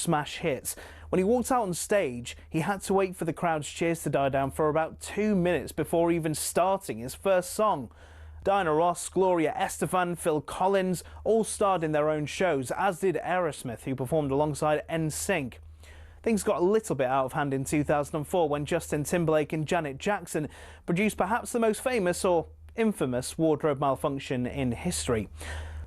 smash hits. When he walked out on stage, he had to wait for the crowd's cheers to die down for about 2 minutes before even starting his first song. Diana Ross, Gloria Estefan, Phil Collins all starred in their own shows, as did Aerosmith, who performed alongside NSYNC. Things got a little bit out of hand in 2004 when Justin Timberlake and Janet Jackson produced perhaps the most famous or infamous wardrobe malfunction in history.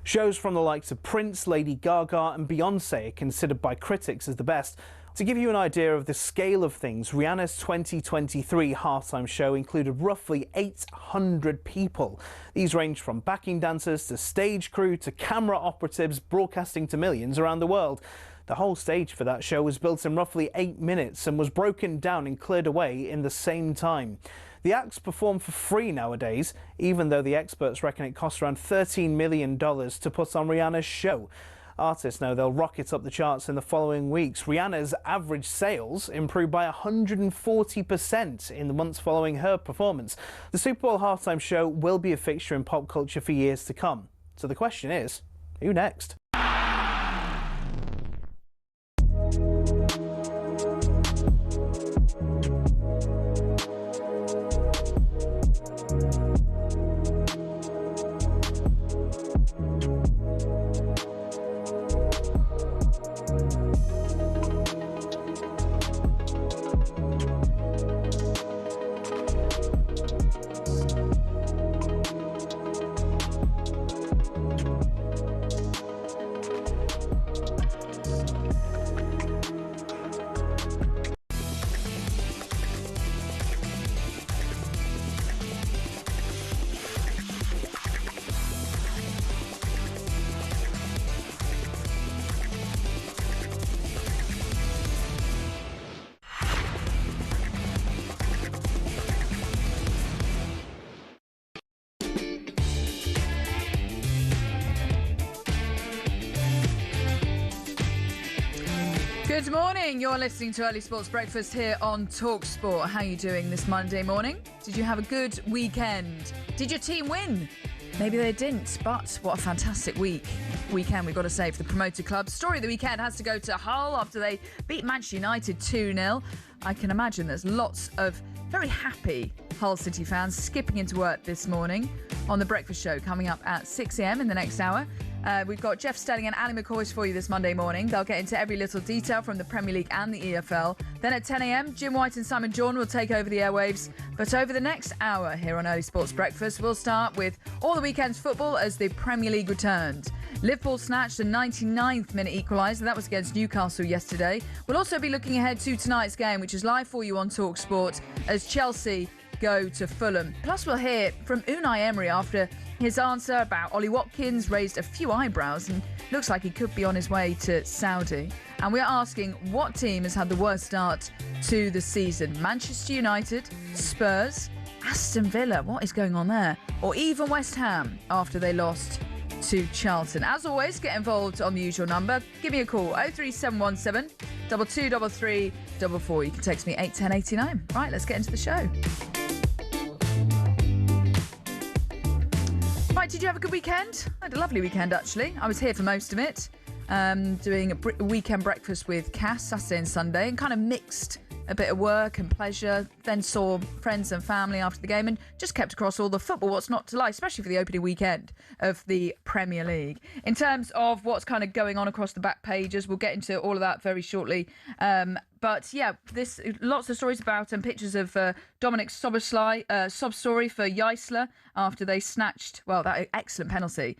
Shows from the likes of Prince, Lady Gaga and Beyoncé are considered by critics as the best. To give you an idea of the scale of things, Rihanna's 2023 halftime show included roughly 800 people. These ranged from backing dancers to stage crew to camera operatives broadcasting to millions around the world. The whole stage for that show was built in roughly 8 minutes and was broken down and cleared away in the same time. The acts perform for free nowadays, even though the experts reckon it costs around $13 million to put on Rihanna's show. Artists know they'll rocket up the charts in the following weeks. Rihanna's average sales improved by 140% in the months following her performance. The Super Bowl halftime show will be a fixture in pop culture for years to come. So the question is, who next? Good morning. You're listening to Early Sports Breakfast here on talkSPORT. How are you doing this Monday morning? Did you have a good weekend? Did your team win? Maybe they didn't, but what a fantastic weekend, we've got to say, for the promoted club. Story of the weekend has to go to Hull after they beat Manchester United 2-0. I can imagine there's lots of very happy Hull City fans skipping into work this morning on the breakfast show coming up at 6 a.m. in the next hour. We've got Jeff Stelling and Ali McCoys for you this Monday morning. They'll get into every little detail from the Premier League and the EFL. Then at 10 a.m, Jim White and Simon Jordan will take over the airwaves. But over the next hour here on Early Sports Breakfast, we'll start with all the weekend's football as the Premier League returned. Liverpool snatched a 99th minute equaliser. That was against Newcastle yesterday. We'll also be looking ahead to tonight's game, which is live for you on talkSPORT, as Chelsea go to Fulham. Plus, we'll hear from Unai Emery after his answer about Ollie Watkins raised a few eyebrows and looks like he could be on his way to Saudi. And we're asking, what team has had the worst start to the season? Manchester United, Spurs, Aston Villa, what is going on there? Or even West Ham after they lost to Charlton. As always, get involved on the usual number. Give me a call, 03717 2233 44. You can text me 81089. Right, let's get into the show. Right, did you have a good weekend? I had a lovely weekend, actually. I was here for most of it, doing a weekend breakfast with Cass, Saturday and Sunday, and kind of mixed a bit of work and pleasure, then saw friends and family after the game and just kept across all the football, what's not to like, especially for the opening weekend of the Premier League. In terms of what's kind of going on across the back pages, we'll get into all of that very shortly. But yeah, lots of stories about and pictures of Dominic Szoboszlai, sob story for Geisler after they snatched, well, that excellent penalty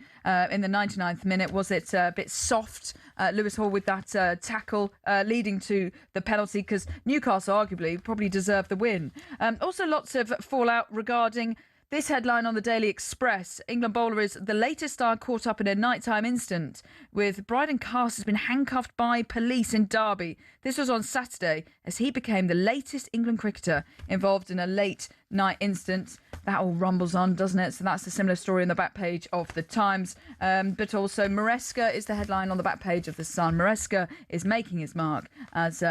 in the 99th minute. Was it a bit soft? Lewis Hall with that tackle leading to the penalty because Newcastle arguably probably deserved the win. Also lots of fallout regarding this headline on the Daily Express. England bowler is the latest star caught up in a nighttime incident with Bryden Cast has been handcuffed by police in Derby. This was on Saturday as he became the latest England cricketer involved in a late night incident. That all rumbles on, doesn't it? So that's a similar story on the back page of the Times. But also Maresca is the headline on the back page of the Sun. Maresca is making his mark as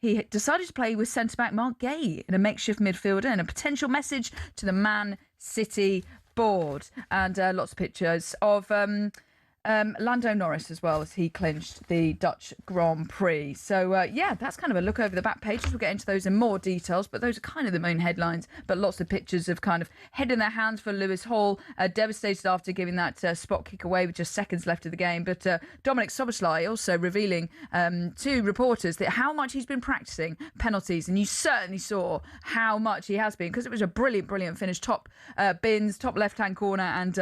he decided to play with centre-back Mark Gay in a makeshift midfielder and a potential message to the Man City board. And lots of pictures of Lando Norris as well, as he clinched the Dutch Grand Prix. So, that's kind of a look over the back pages. We'll get into those in more details, but those are kind of the main headlines. But lots of pictures of kind of head in their hands for Lewis Hall, devastated after giving that spot kick away with just seconds left of the game. But Dominic Szoboszlai also revealing to reporters that how much he's been practicing penalties, and you certainly saw how much he has been, because it was a brilliant finish, top bins, top left-hand corner, and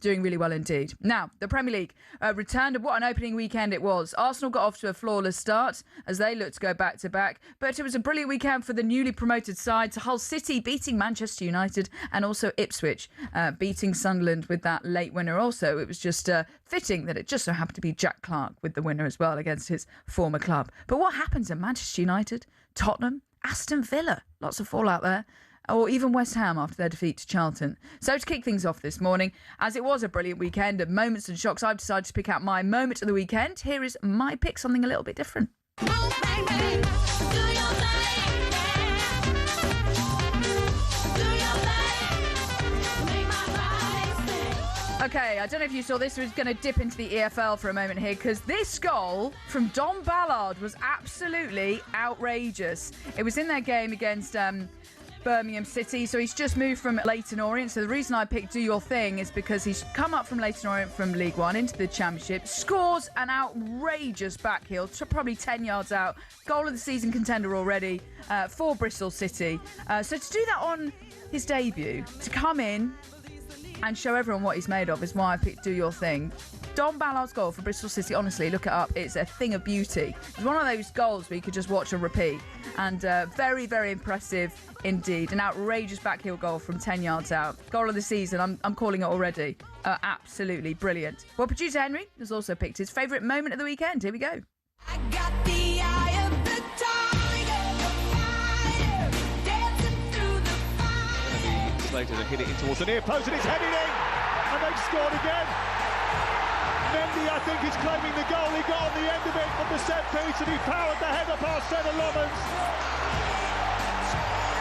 doing really well indeed. Now, the Premier League returned, and what an opening weekend it was. Arsenal got off to a flawless start as they looked to go back-to-back, but it was a brilliant weekend for the newly promoted sides. Hull City beating Manchester United, and also Ipswich beating Sunderland with that late winner. Also, it was just fitting that it just so happened to be Jack Clarke with the winner as well against his former club. But what happens at Manchester United, Tottenham, Aston Villa? Lots of fallout there. Or even West Ham after their defeat to Charlton. So to kick things off this morning, as it was a brilliant weekend of moments and shocks, I've decided to pick out my moment of the weekend. Here is my pick, something a little bit different. Okay, I don't know if you saw this. We're going to dip into the EFL for a moment here, because this goal from Don Ballard was absolutely outrageous. It was in their game against Birmingham City, so he's just moved from Leyton Orient. So the reason I picked Do Your Thing is because he's come up from Leyton Orient from League One into the Championship, scores an outrageous back heel, probably 10 yards out, goal of the season contender already for Bristol City. So to do that on his debut, to come in and show everyone what he's made of, is why I picked Do Your Thing. Don Ballard's goal for Bristol City, honestly, look it up. It's a thing of beauty. It's one of those goals where you could just watch and repeat. And very, very impressive indeed. An outrageous backheel goal from 10 yards out. Goal of the season, I'm calling it already. Absolutely brilliant. Well, producer Henry has also picked his favourite moment of the weekend. Here we go. I got the eye of the tiger, dancing through the fire. Slater to hit it in towards the near post, and it's headed in, and they've scored again. Mendy, I think, is claiming the goal. He got on the end of it from the set piece, and he powered the header past Senna Lommans.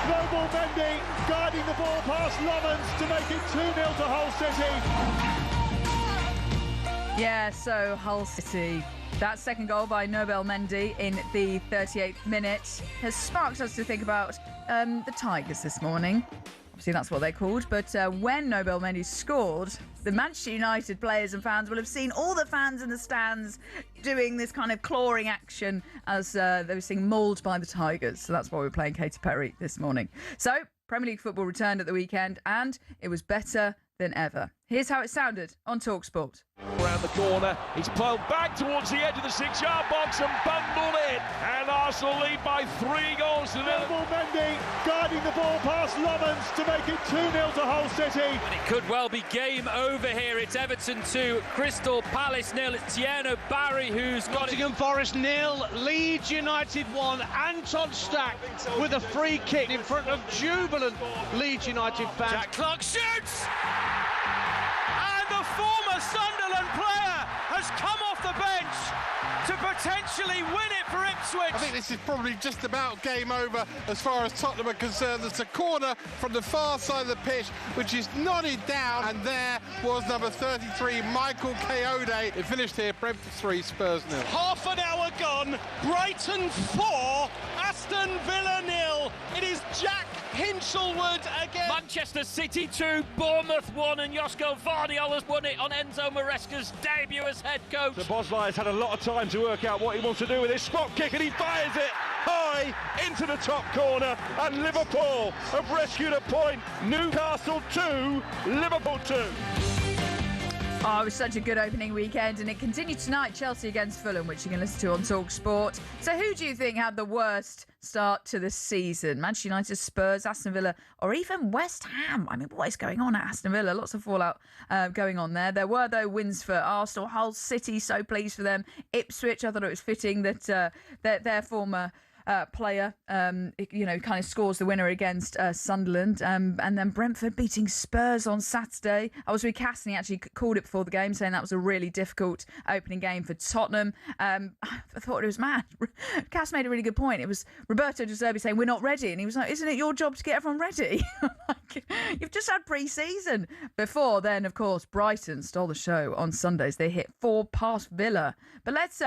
Noble Mendy guiding the ball past Lommans to make it 2-0 to Hull City. Yeah, so Hull City. That second goal by Nobel Mendy in the 38th minute has sparked us to think about the Tigers this morning. Obviously, that's what they're called. But when Nobel Mendy scored, the Manchester United players and fans will have seen all the fans in the stands doing this kind of clawing action as they were seeing mauled by the Tigers. So that's why we're playing Katy Perry this morning. So Premier League football returned at the weekend, and it was better than ever. Here's how it sounded on talkSPORT. Around the corner, he's pulled back towards the edge of the 6-yard box and bundled in. And Arsenal lead by 3 goals to 0. Noble Mendy guiding the ball past Lommans to make it 2-0 to Hull City. And it could well be game over here. It's Everton 2, Crystal Palace 0. It's Tierno Barry who's got Nottingham Forest 0, Leeds United 1. Anton Stack with a free kick in front of jubilant Leeds United fans. Jack Clarke shoots! And the former Sunderland player has come off the bench to potentially win it for Ipswich. I think this is probably just about game over as far as Tottenham are concerned. There's a corner from the far side of the pitch which is nodded down, and there was number 33, Michael Kayode. It finished here, Brentford 3, Spurs 0. Half an hour gone, Brighton 4, Aston Villa 0. It is Jack Hinchelwood again. Manchester City 2, Bournemouth 1, and Josko Vardiol has won it on Enzo Maresca's debut as head coach. So Bosley has had a lot of time to work out what he wants to do with his spot kick, and he fires it high into the top corner, and Liverpool have rescued a point. Newcastle 2, Liverpool 2. Oh, it was such a good opening weekend, and it continued tonight. Chelsea against Fulham, which you can listen to on talkSPORT. So who do you think had the worst start to the season? Manchester United, Spurs, Aston Villa, or even West Ham? I mean, what is going on at Aston Villa? Lots of fallout going on there. There were, though, wins for Arsenal, Hull City, so pleased for them. Ipswich, I thought it was fitting that their former player, kind of scores the winner against Sunderland. And then Brentford beating Spurs on Saturday. I was with Cass and he actually called it before the game, saying that was a really difficult opening game for Tottenham. I thought it was mad. Cass made a really good point. It was Roberto De Zerbi saying, we're not ready. And he was like, isn't it your job to get everyone ready? You've just had pre-season. Before then, of course, Brighton stole the show on Sundays. They hit 4 past Villa. But let's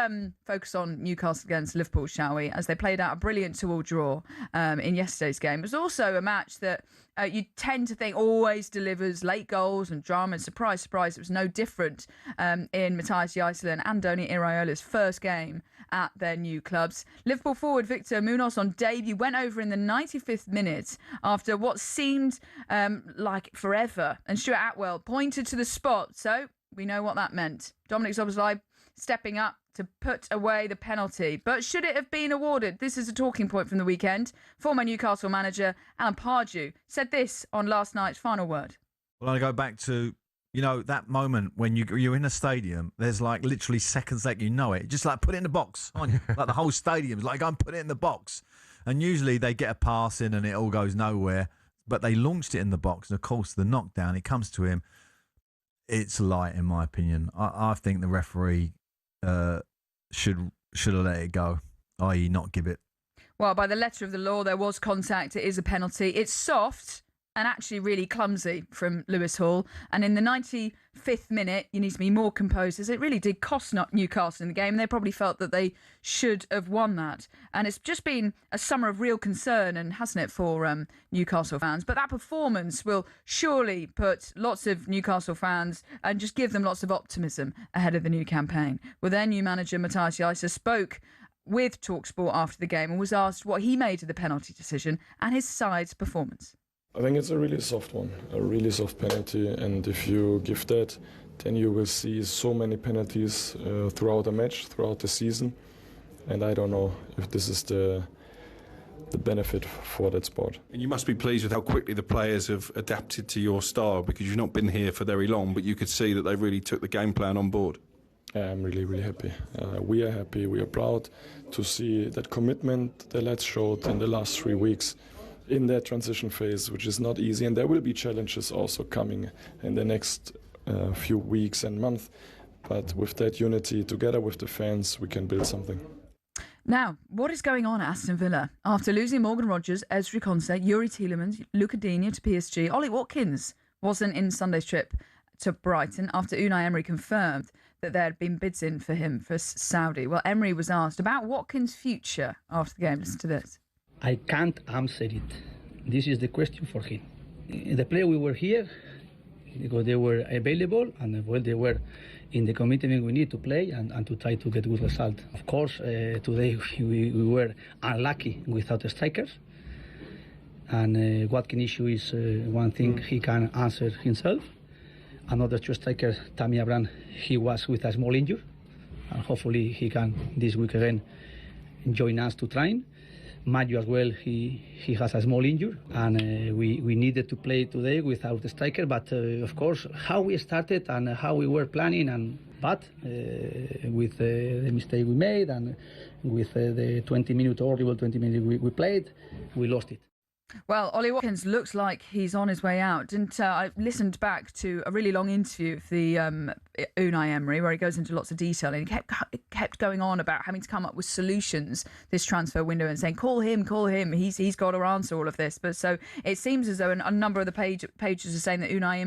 focus on Newcastle against Liverpool, shall we? As they played out a brilliant 2-2 draw in yesterday's game. It was also a match that you tend to think always delivers late goals and drama. And surprise, surprise, it was no different in Matthias Gisela and Andoni Iraola's first game at their new clubs. Liverpool forward Victor Munoz on debut went over in the 95th minute after what seemed like forever. And Stuart Atwell pointed to the spot. So we know what that meant. Dominic Szoboszlai stepping up to put away the penalty. But should it have been awarded? This is a talking point from the weekend. Former Newcastle manager Alan Pardew said this on last night's Final Word. Well, I go back to, that moment when you're in a stadium, there's like literally seconds that it. Just like put it in the box, aren't you? Like the whole stadium's like, go and put it in the box. And usually they get a pass in and it all goes nowhere. But they launched it in the box. And of course, the knockdown, it comes to him. It's light, in my opinion. I think the referee should have let it go, i.e. not give it. Well, by the letter of the law, there was contact. It is a penalty. It's soft and actually really clumsy from Lewis Hall. And in the 95th minute, you need to be more composed, as it really did cost Newcastle in the game. And they probably felt that they should have won that. And it's just been a summer of real concern, and hasn't it, for Newcastle fans? But that performance will surely put lots of Newcastle fans and just give them lots of optimism ahead of the new campaign. Well, their new manager, Matthias Gisela, spoke with talkSPORT after the game and was asked what he made of the penalty decision and his side's performance. I think it's a really soft one, a really soft penalty, and if you give that, then you will see so many penalties throughout the match, throughout the season, and I don't know if this is the benefit for that sport. And you must be pleased with how quickly the players have adapted to your style, because you've not been here for very long, but you could see that they really took the game plan on board. I'm really, really happy. We are happy, we are proud to see that commitment the lads showed in the last 3 weeks in that transition phase, which is not easy, and there will be challenges also coming in the next few weeks and months, but with that unity together with the fans, we can build something. Now, what is going on at Aston Villa? After losing Morgan Rogers, Ezri Konsa, Yuri Tielemans, Luca Digne to PSG, Ollie Watkins wasn't in Sunday's trip to Brighton after Unai Emery confirmed that there had been bids in for him for Saudi. Well, Emery was asked about Watkins' future after the game. Listen to this. I can't answer it. This is the question for him. The player we were here because they were available and they were in the commitment we need to play and to try to get good result. Of course, today we were unlucky without strikers. And Watkins' issue is one thing he can answer himself. Another two striker, Tammy Abraham, he was with a small injury. And hopefully he can this week again join us to train. Maggio as well, he has a small injury, and we needed to play today without the striker. But of course, how we started and how we were planning, but with the mistake we made and with the 20-minute horrible 20 minutes we played, we lost it. Well, Ollie Watkins looks like he's on his way out. I listened back to a really long interview of the Unai Emery where he goes into lots of detail, and he kept going on about having to come up with solutions this transfer window and saying, call him, he's got to answer all of this. But so it seems as though a number of the pages are saying that Unai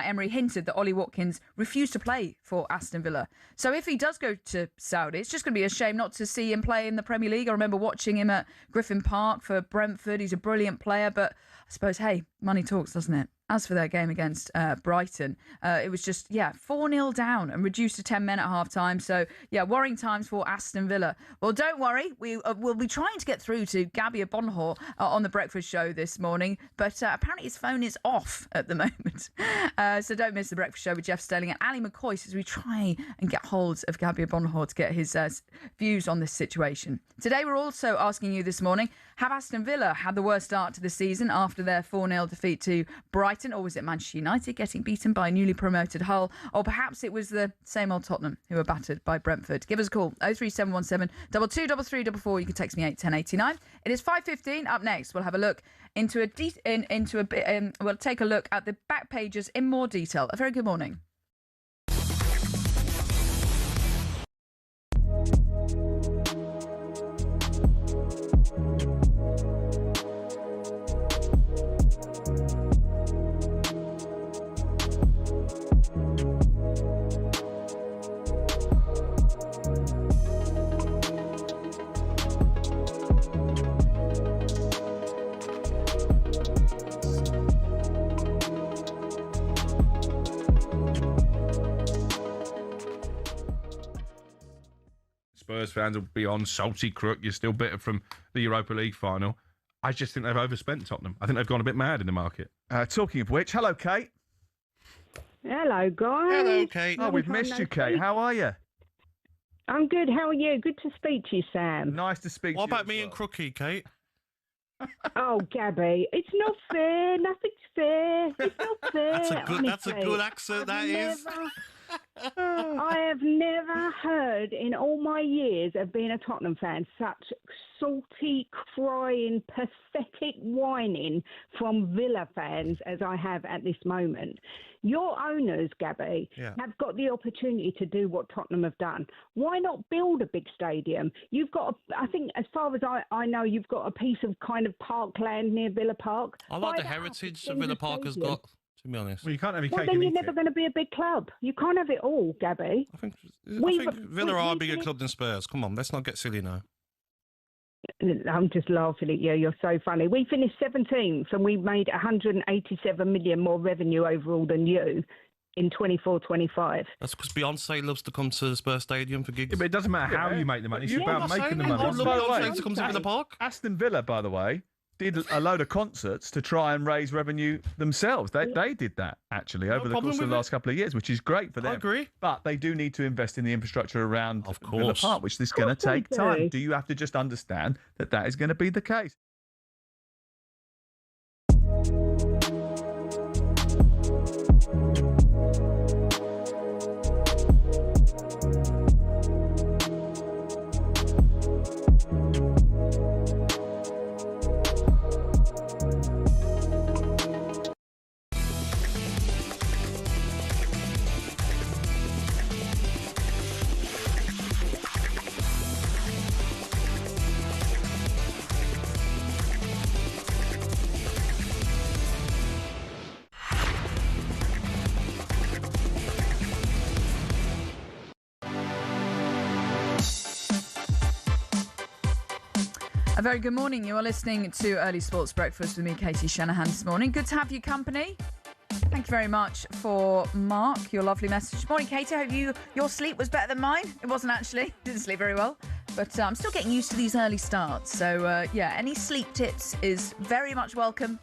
Emery hinted that Ollie Watkins refused to play for Aston Villa. So if he does go to Saudi, it's just going to be a shame not to see him play in the Premier League. I remember watching him at Griffin Park for Brentford. He's a brilliant player, but I suppose, hey, money talks, doesn't it? As for their game against Brighton, it was just, 4-0 down and reduced to 10 men at half-time. So, worrying times for Aston Villa. Well, don't worry. We'll be trying to get through to Gabby Bonhor on the breakfast show this morning, but apparently his phone is off at the moment. So don't miss the breakfast show with Jeff Sterling and Ali McCoy as we try and get hold of Gabby Bonhor to get his views on this situation. Today, we're also asking you this morning, have Aston Villa had the worst start to the season after their 4-0 defeat to Brighton Brighton, or was it Manchester United getting beaten by newly promoted Hull? Or perhaps it was the same old Tottenham who were battered by Brentford. Give us a call, 03717 223344. You can text me 81089. It is 5:15. Up next, we'll have a look we'll take a look at the back pages in more detail. A very good morning. Spurs fans will be on salty crook. You're still bitter from the Europa League final. I just think they've overspent Tottenham. I think they've gone a bit mad in the market. Talking of which, hello, Kate. Hello, guys. Hello, Kate. Oh, we've missed you, Kate. How are you? I'm good. How are you? Good to speak to you, Sam. Nice to speak to you. What about me and Crookie, Kate? Oh, Gabby, it's not fair. Nothing's fair. It's not fair. That's a good accent, that is. I have never heard in all my years of being a Tottenham fan such salty, crying, pathetic whining from Villa fans as I have at this moment. Your owners, Gabby, have got the opportunity to do what Tottenham have done. Why not build a big stadium? You've got, I think, as far as I know, you've got a piece of kind of parkland near Villa Park. I like the heritage that Villa Park has got, to be honest. Well, you can't have your Well, cake then and you're eat never it. going to be a big club. You can't have it all, Gabby. I think Villa are a bigger club than Spurs. Come on, let's not get silly now. I'm just laughing at you. You're so funny. We finished 17th and we made 187 million more revenue overall than you in 24-25. That's because Beyonce loves to come to the Spurs Stadium for gigs. Yeah, but it doesn't matter how you make the money. It's about making the money. I love Beyonce to come to Villa Park. Aston Villa, by the way, did a load of concerts to try and raise revenue themselves. They did that, actually, over the course of the last couple of years, which is great for them. I agree. But they do need to invest in the infrastructure around Villa course. Park, which is going to take time. Do you have to just understand that that is going to be the case? A very good morning. You are listening to Early Sports Breakfast with me, Katie Shanahan, this morning. Good to have you company. Thank you very much for Mark, your lovely message. Morning, Katie. I hope your sleep was better than mine. It wasn't actually. Didn't sleep very well. But I'm still getting used to these early starts. So, any sleep tips is very much welcome.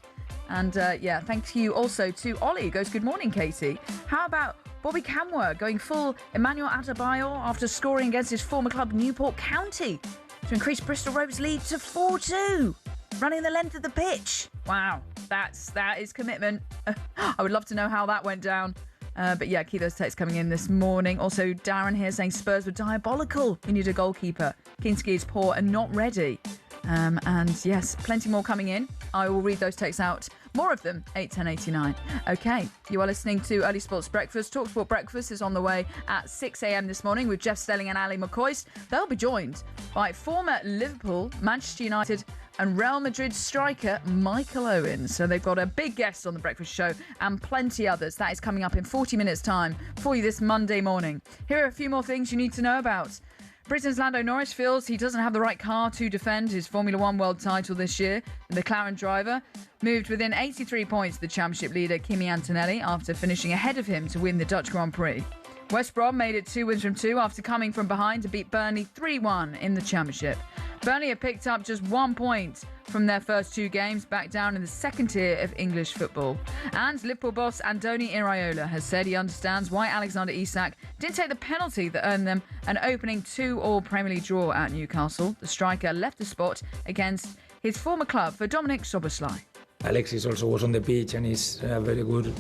And, thank you also to Ollie. He goes, good morning, Katie. How about Bobby Camworth going full Emmanuel Adebayor after scoring against his former club, Newport County, to increase Bristol Rovers' lead to 4-2, running the length of the pitch. Wow, that is commitment. I would love to know how that went down. Keep those texts coming in this morning. Also, Darren here saying Spurs were diabolical. We need a goalkeeper. Kinski is poor and not ready. And yes, plenty more coming in. I will read those texts out. More of them, 81089. Okay, you are listening to Early Sports Breakfast. talkSPORT Breakfast is on the way at 6 a.m. this morning with Jeff Stelling and Ali McCoist. They'll be joined by former Liverpool, Manchester United and Real Madrid striker Michael Owen. So they've got a big guest on the breakfast show and plenty others. That is coming up in 40 minutes' time for you this Monday morning. Here are a few more things you need to know about. Britain's Lando Norris feels he doesn't have the right car to defend his Formula One world title this year. The McLaren driver moved within 83 points of the championship leader Kimi Antonelli after finishing ahead of him to win the Dutch Grand Prix. West Brom made it 2 wins from 2 after coming from behind to beat Burnley 3-1 in the championship. Burnley have picked up just 1 point from their first 2 games, back down in the second tier of English football. And Liverpool boss Andoni Iraola has said he understands why Alexander Isak didn't take the penalty that earned them an opening 2-2 Premier League draw at Newcastle. The striker left the spot against his former club for Dominic Szoboszlai. Alexis also was on the pitch and is a very good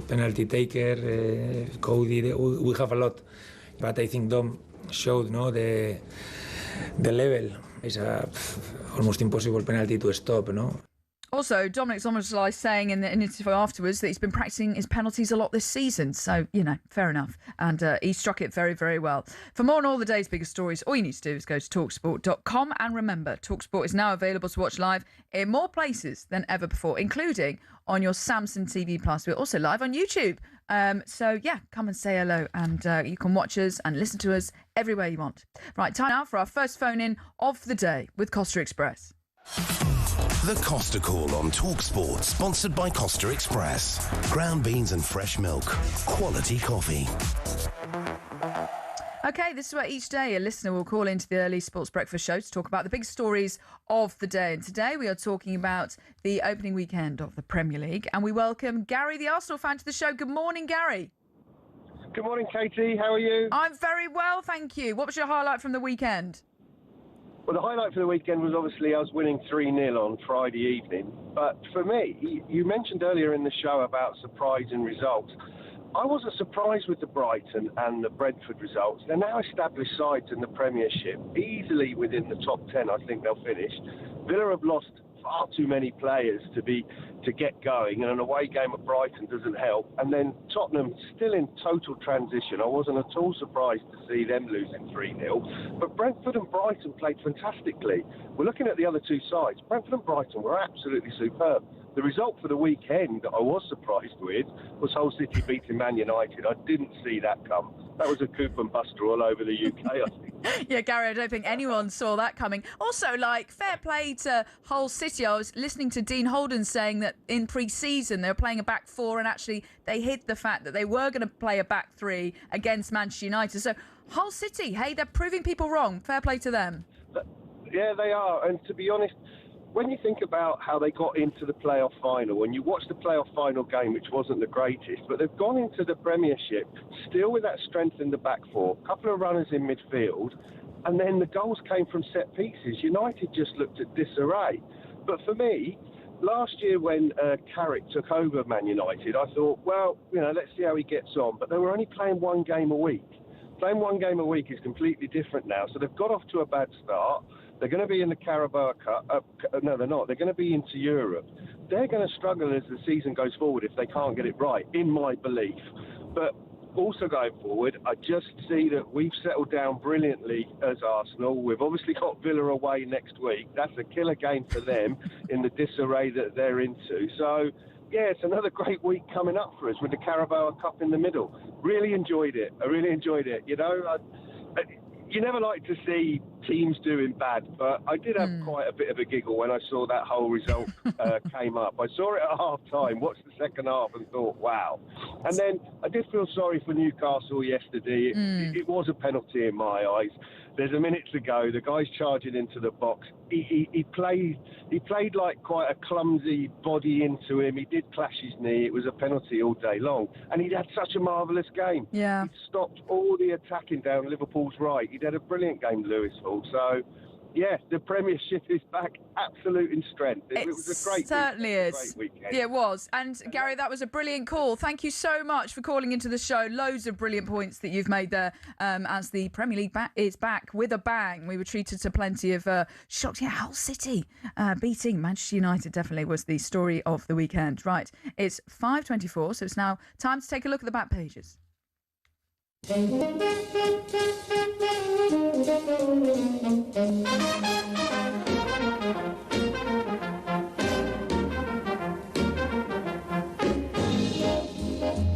penalty taker. Cody, we have a lot, but I think Dom showed the level. It's almost impossible penalty to stop, Also, Dominic Szoboszlai saying in the interview afterwards that he's been practicing his penalties a lot this season. So, fair enough. And he struck it very, very well. For more on all the day's biggest stories, all you need to do is go to talksport.com. And remember, TalkSport is now available to watch live in more places than ever before, including on your Samsung TV Plus. We're also live on YouTube. Come and say hello. And you can watch us and listen to us everywhere you want. Right, time now for our first phone-in of the day with Costa Express. The Costa Call on talkSPORT, sponsored by Costa Express. Ground beans and fresh milk. Quality coffee. OK, this is where each day a listener will call into the early sports breakfast show to talk about the big stories of the day. And today we are talking about the opening weekend of the Premier League. And we welcome Gary, the Arsenal fan, to the show. Good morning, Gary. Good morning, Katie. How are you? I'm very well, thank you. What was your highlight from the weekend? Well, the highlight for the weekend was obviously us winning 3-0 on Friday evening. But for me, you mentioned earlier in the show about surprising results. I wasn't surprised with the Brighton and the Brentford results. They're now established sides in the Premiership, easily within the top 10. I think they'll finish. Villa have lost far too many players to get going, and an away game at Brighton doesn't help. And then Tottenham still in total transition. I wasn't at all surprised to see them losing 3-0. But Brentford and Brighton played fantastically. We're looking at the other two sides. Brentford and Brighton were absolutely superb. The result for the weekend that I was surprised with was Hull City beating Man United. I didn't see that come. That was a coup and buster all over the UK, I think. Yeah, Gary, I don't think anyone saw that coming. Also, fair play to Hull City. I was listening to Dean Holden saying that in pre-season they were playing a back four, and actually they hid the fact that they were going to play a back three against Manchester United. So Hull City, hey, they're proving people wrong. Fair play to them. Yeah, they are. And to be honest, when you think about how they got into the playoff final, when you watch the playoff final game, which wasn't the greatest, but they've gone into the Premiership still with that strength in the back four, a couple of runners in midfield, and then the goals came from set pieces. United just looked at disarray. But for me, last year when Carrick took over Man United, I thought, well, let's see how he gets on. But they were only playing one game a week. Playing one game a week is completely different now. So they've got off to a bad start. They're going to be in the Carabao Cup. No, they're not. They're going to be into Europe. They're going to struggle as the season goes forward if they can't get it right, in my belief. But also going forward, I just see that we've settled down brilliantly as Arsenal. We've obviously got Villa away next week. That's a killer game for them in the disarray that they're into. So, yeah, it's another great week coming up for us with the Carabao Cup in the middle. Really enjoyed it. I really enjoyed it. You never like to see teams doing bad, but I did have quite a bit of a giggle when I saw that whole result came up. I saw it at half-time, watched the second half and thought, wow. And then I did feel sorry for Newcastle yesterday. It was a penalty in my eyes. There's a minute to go. The guy's charging into the box. He played like quite a clumsy body into him. He did clash his knee. It was a penalty all day long. And he'd had such a marvellous game. Yeah. He'd stopped all the attacking down Liverpool's right. He'd had a brilliant game, Lewis Hall. So, yeah, the Premiership is back absolute in strength. It was a great certainly weekend. is. Great weekend. Yeah, it was. And Gary, that was a brilliant call. Thank you so much for calling into the show. Loads of brilliant points that you've made there as the Premier League is back with a bang. We were treated to plenty of shocks. Yeah, Hull City beating Manchester United definitely was the story of the weekend. Right, it's 5:24, so it's now time to take a look at the back pages.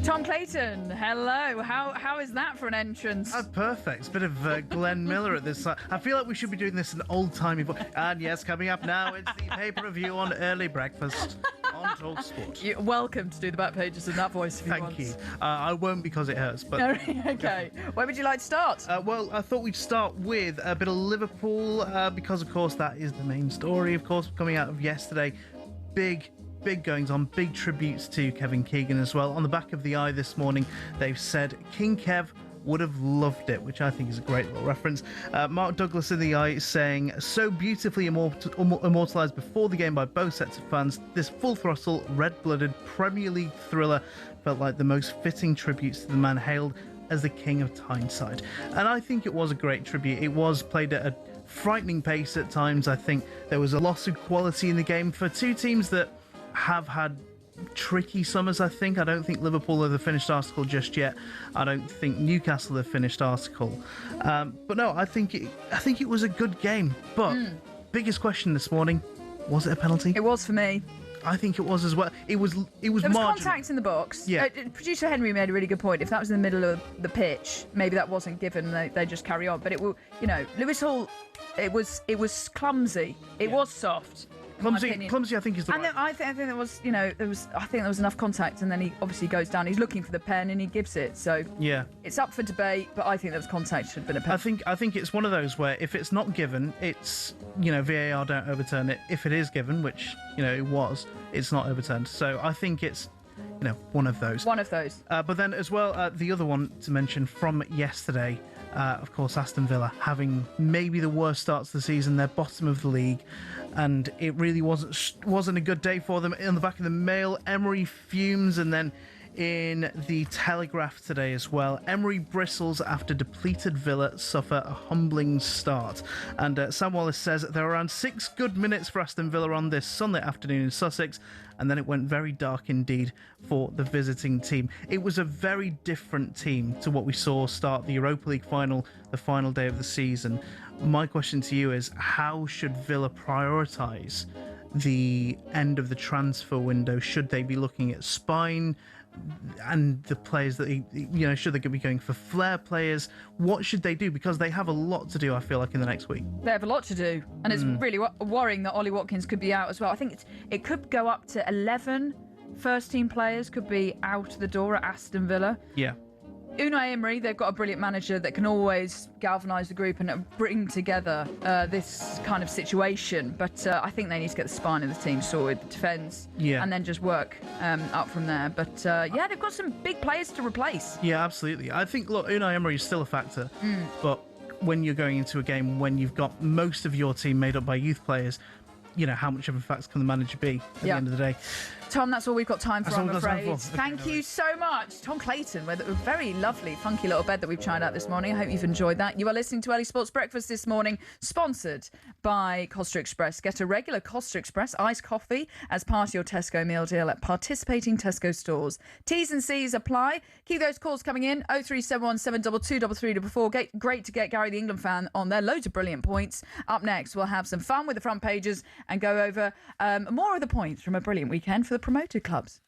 Tom Clayton, hello. How is that for an entrance? That's perfect. It's a bit of Glenn Miller at this time. I feel like we should be doing this in old-timey voice. And yes, coming up now, it's the pay-per-view on early breakfast on talkSPORT. You're welcome to do the back pages in that voice if you want. Thank you. I won't because it hurts. But okay. Where would you like to start? Well, I thought we'd start with a bit of Liverpool because, of course, that is the main story, of course, coming out of yesterday. Big goings on, big tributes to Kevin Keegan as well. On the back of the Eye this morning, they've said King Kev would have loved it, which I think is a great little reference. Mark Douglas in the eye saying, so beautifully immortalised before the game by both sets of fans, this full-throttle, red-blooded Premier League thriller felt like the most fitting tributes to the man hailed as the King of Tyneside. And I think it was a great tribute. It was played at a frightening pace at times. I think there was a loss of quality in the game for two teams that have had tricky summers. I don't think Liverpool are the finished article just yet. I don't think Newcastle are the finished article. But no, I think it was a good game. But biggest question this morning, was it a penalty? It was for me. I think it was as well. It was There was marginal. contact in the box. Yeah. Producer Henry made a really good point. If that was in the middle of the pitch, maybe that wasn't given. They just carry on. But it will, Lewis Hall. It was clumsy. It was soft. Clumsy, I think is the and right. I think there was, I think there was enough contact, and then he obviously goes down. He's looking for the pen, and he gives it. So Yeah. it's up for debate, but I think there was contact. Should have been a pen. I think it's one of those where if it's not given, it's VAR don't overturn it. If it is given, which it was, it's not overturned. So I think it's one of those. One of those. But then as well, the other one to mention from yesterday, of course, Aston Villa having maybe the worst start to the season. They're bottom of the league, and it really wasn't a good day for them. In the back of the Mail, Emery fumes, and then in the Telegraph today as well, Emery bristles after depleted Villa suffer a humbling start. And Sam Wallace says there were around 6 good minutes for Aston Villa on this Sunday afternoon in Sussex, and then it went very dark indeed for the visiting team. It was a very different team to what we saw start the Europa League final, the final day of the season. My question to you is, how should Villa prioritise the end of the transfer window? Should they be looking at spine and the players that should they be going for flair players? What should they do? Because they have a lot to do, I feel like, in the next week. They have a lot to do, and it's really worrying that Ollie Watkins could be out as well. I think it could go up to 11 first-team players could be out the door at Aston Villa. Yeah. Unai Emery, they've got a brilliant manager that can always galvanise the group and bring together this kind of situation. But I think they need to get the spine of the team sorted, the defence, and then just work up from there. But they've got some big players to replace. Yeah, absolutely. I think, look, Unai Emery is still a factor, but when you're going into a game when you've got most of your team made up by youth players, how much of a factor can the manager be at the end of the day? Tom, that's all we've got time for, That's all I'm we've got time afraid. for. Thank you so much. Tom Clayton with a very lovely, funky little bed that we've tried out this morning. I hope you've enjoyed that. You are listening to Early Sports Breakfast this morning, sponsored by Costa Express. Get a regular Costa Express iced coffee as part of your Tesco meal deal at participating Tesco stores. T's and C's apply. Keep those calls coming in. 0371 722 3344. Great to get Gary the England fan on there. Loads of brilliant points. Up next, we'll have some fun with the front pages and go over more of the points from a brilliant weekend for the promoted clubs.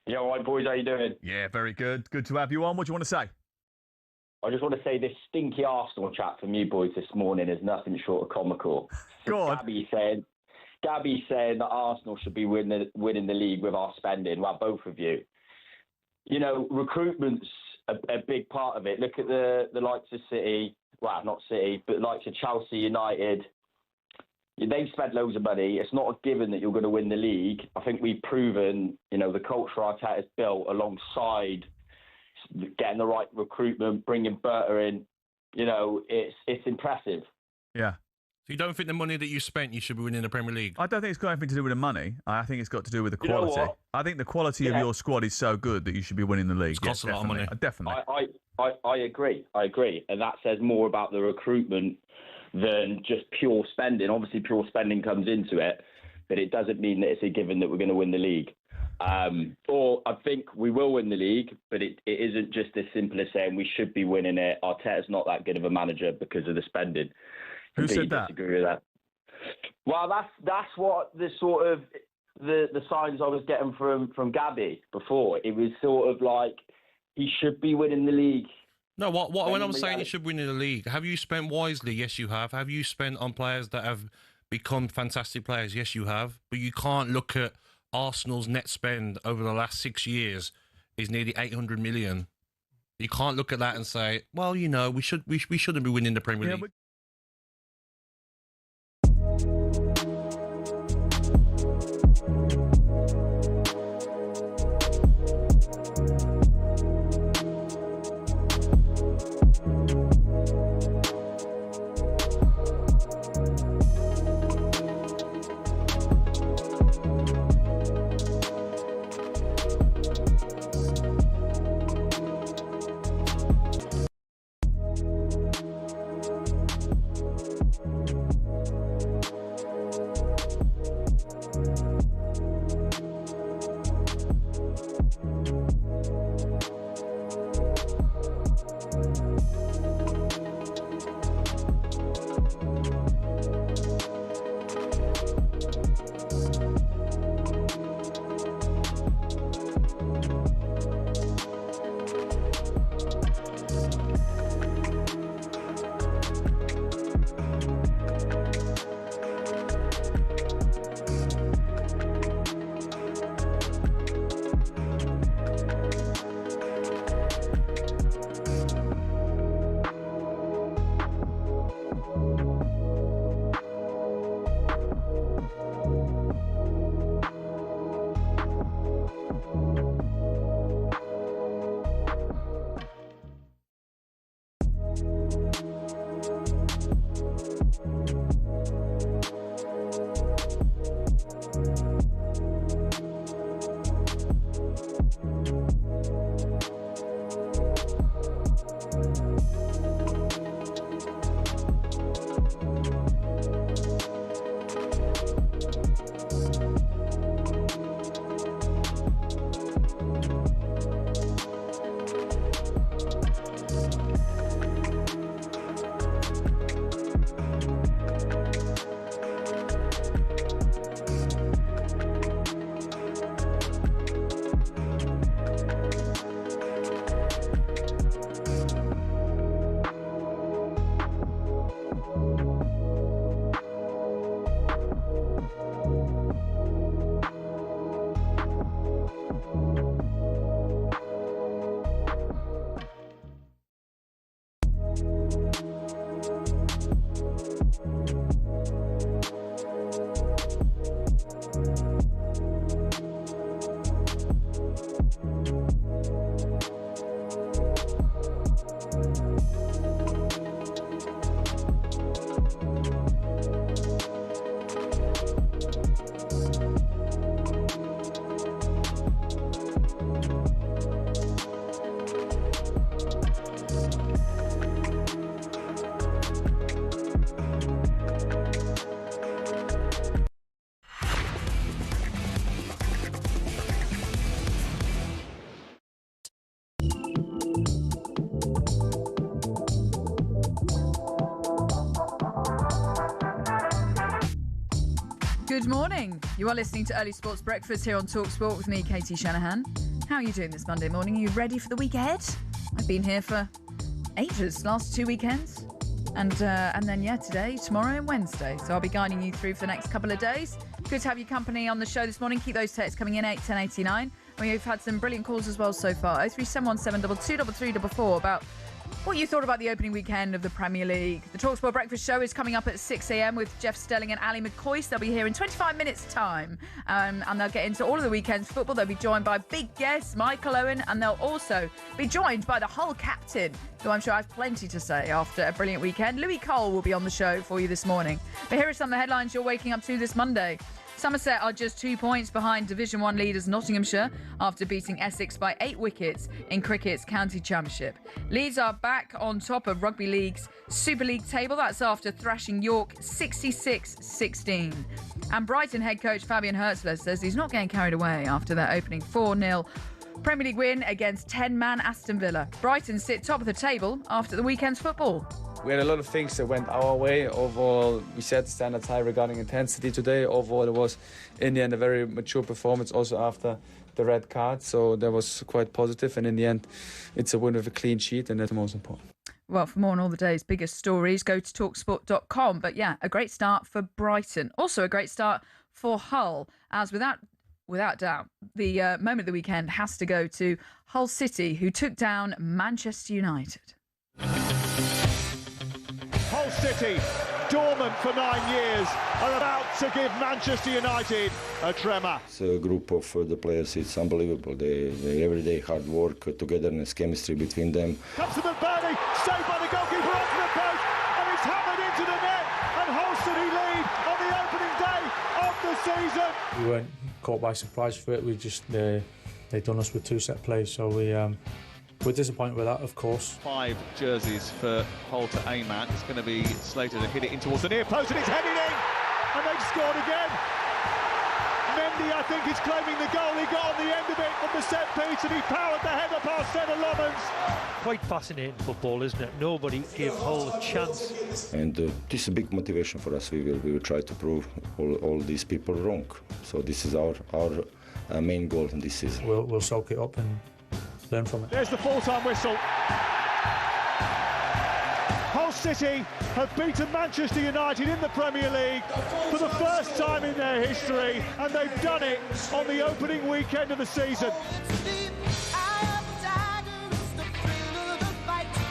Yeah, all right, boys, how you doing? Yeah, very good. Good to have you on. What do you want to say? I just want to say this stinky Arsenal chat from you boys this morning is nothing short of comical. Go on. Gabby saying that Arsenal should be winning the league with our spending. Well, both of you. Recruitment's a big part of it. Look at the likes of City. Well, not City, but likes of Chelsea, United. They've spent loads of money. It's not a given that you're going to win the league. I think we've proven, the culture Arteta's built alongside getting the right recruitment, bringing Berta in. It's impressive. Yeah. So you don't think the money that you spent, you should be winning the Premier League? I don't think it's got anything to do with the money. I think it's got to do with the quality. You know what? I think the quality of your squad is so good that you should be winning the league. It costs a lot of money. Definitely. I agree. And that says more about the recruitment than just pure spending. Obviously, pure spending comes into it, but it doesn't mean that it's a given that we're going to win the league. Or I think we will win the league, but it isn't just as simple as saying we should be winning it. Arteta's not that good of a manager because of the spending. Who said that? Disagree with that. Well, that's what the sort of the signs I was getting from Gabby before. It was sort of like he should be winning the league. No, when I'm saying you should win in the league, have you spent wisely? Yes, you have. Have you spent on players that have become fantastic players? Yes, you have. But you can't look at Arsenal's net spend over the last 6 years is nearly 800 million. You can't look at that and say, well, you know, we shouldn't be winning the Premier League. Good morning. You are listening to Early Sports Breakfast here on talkSPORT with me, Katie Shanahan. How are you doing this Monday morning? Are you ready for the week ahead? I've been here for ages, last 2 weekends. And then, today, tomorrow and Wednesday. So I'll be guiding you through for the next couple of days. Good to have your company on the show this morning. Keep those texts coming in, 81089. We've had some brilliant calls as well so far. 03717223344 about what you thought about the opening weekend of the Premier League. The talkSPORT Breakfast Show is coming up at 6 a.m. with Jeff Stelling and Ali McCoy. They'll be here in 25 minutes' time. And they'll get into all of the weekend's football. They'll be joined by big guest Michael Owen. And they'll also be joined by the Hull captain, who I'm sure has plenty to say after a brilliant weekend. Louis Cole will be on the show for you this morning. But here are some of the headlines you're waking up to this Monday. Somerset are just 2 points behind Division 1 leaders Nottinghamshire after beating Essex by 8 wickets in cricket's county championship. Leeds are back on top of Rugby League's Super League table. That's after thrashing York 66-16. And Brighton head coach Fabian Hertzler says he's not getting carried away after their opening 4-0 Premier League win against 10-man Aston Villa. Brighton sit top of the table after the weekend's football. We had a lot of things that went our way. Overall, we set standards high regarding intensity today. Overall, it was, in the end, a very mature performance also after the red card. So that was quite positive. And in the end, it's a win with a clean sheet, and that's the most important. Well, for more on all the day's biggest stories, go to talksport.com. But yeah, a great start for Brighton. Also a great start for Hull, as without doubt, the moment of the weekend has to go to Hull City, who took down Manchester United. Hull City, dormant for 9 years, are about to give Manchester United a tremor. It's a group of the players. It's unbelievable. They everyday hard work, togetherness, chemistry between them. Comes to McBurney, saved by the goalkeeper onto the post, and it's hammered into the net. And Hull City lead on the opening day of the season. We weren't caught by surprise for it. We just they'd done us with 2 set plays, so we're disappointed with that, of course. 5 jerseys for Hull to aim at. It's going to be Slater to hit it in towards the near post, and it's headed in, and they've scored again. Mendy, I think, is claiming the goal. He got on the end of it from the set piece, and he powered the header past centre Lommans. Quite fascinating football, isn't it? Nobody gave Hull a chance. And this is a big motivation for us. We will try to prove all these people wrong. So this is our main goal in this season. We'll soak it up and learn from it. There's the full-time whistle. Hull City have beaten Manchester United in the Premier League for the first time in their history, and they've done it on the opening weekend of the season.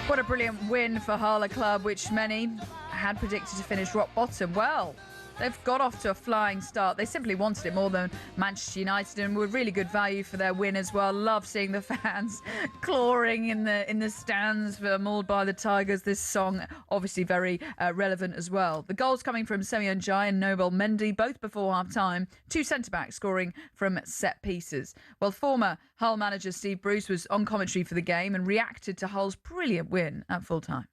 What a brilliant win for Hull, a club which many had predicted to finish rock bottom. Well, they've got off to a flying start. They simply wanted it more than Manchester United, and were really good value for their win as well. Love seeing the fans clawing in the stands for Mauled by the Tigers. This song obviously very relevant as well. The goals coming from Semyon Jai and Nobel Mendy, both before half-time. 2 centre-backs scoring from set pieces. Well, former Hull manager Steve Bruce was on commentary for the game and reacted to Hull's brilliant win at full-time.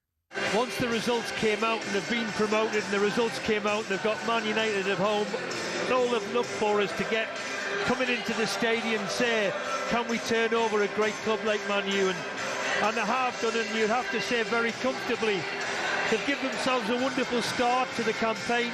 Once the results came out and they've been promoted and the results came out and they've got Man United at home, all they've looked for is to get coming into the stadium and say, can we turn over a great club like Man U? And they have done, and you'd have to say very comfortably. They've given themselves a wonderful start to the campaign.